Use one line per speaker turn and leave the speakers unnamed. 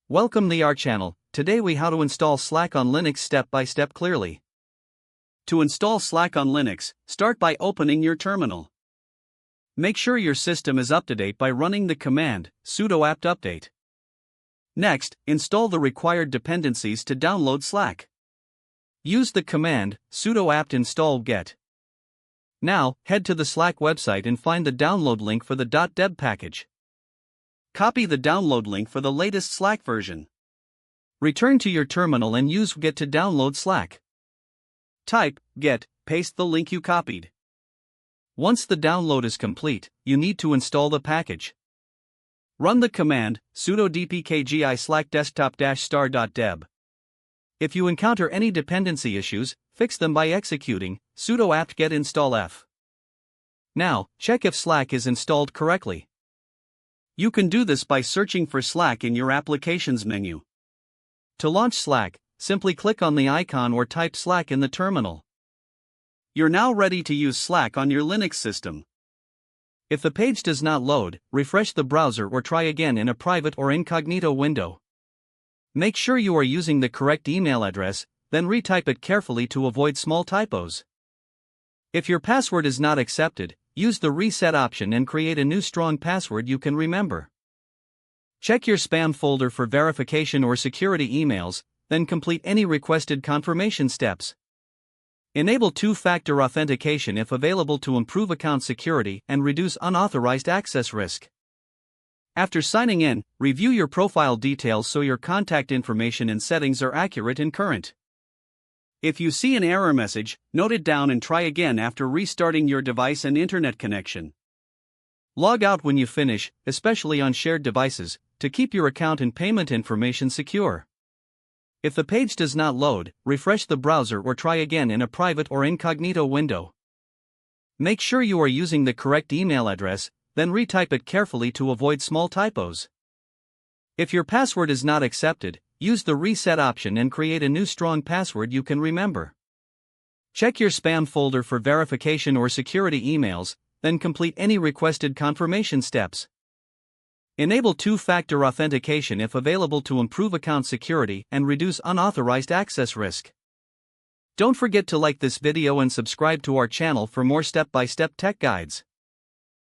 Welcome to our channel. Today we how to install Slack on Linux step by step clearly. To install Slack on Linux, start by opening your terminal. Make sure your system is up to date by running the command sudo apt update. Next, install the required dependencies to download Slack. Use the command sudo apt install get. Now, head to the Slack website and find the download link for the .deb package. Copy the download link for the latest Slack version. Return to your terminal and use get to download Slack. Type get, paste the link you copied. Once the download is complete, you need to install the package. Run the command sudo dpkgi slack desktop-star.deb. If you encounter any dependency issues, fix them by executing sudo apt get install f. Now, check if Slack is installed correctly. You can do this by searching for Slack in your Applications menu. To launch Slack, simply click on the icon or type Slack in the terminal. You're now ready to use Slack on your Linux system. If the page does not load, refresh the browser or try again in a private or incognito window. Make sure you are using the correct email address, then retype it carefully to avoid small typos. If your password is not accepted, use the reset option and create a new strong password you can remember. Check your spam folder for verification or security emails, then complete any requested confirmation steps. Enable two-factor authentication if available to improve account security and reduce unauthorized access risk. After signing in, review your profile details so your contact information and settings are accurate and current. If you see an error message, note it down and try again after restarting your device and internet connection. Log out when you finish, especially on shared devices, to keep your account and payment information secure. If the page does not load, refresh the browser or try again in a private or incognito window. Make sure you are using the correct email address, then retype it carefully to avoid small typos. If your password is not accepted, use the reset option and create a new strong password you can remember. Check your spam folder for verification or security emails, then complete any requested confirmation steps. Enable two-factor authentication if available to improve account security and reduce unauthorized access risk. Don't forget to like this video and subscribe to our channel for more step-by-step tech guides.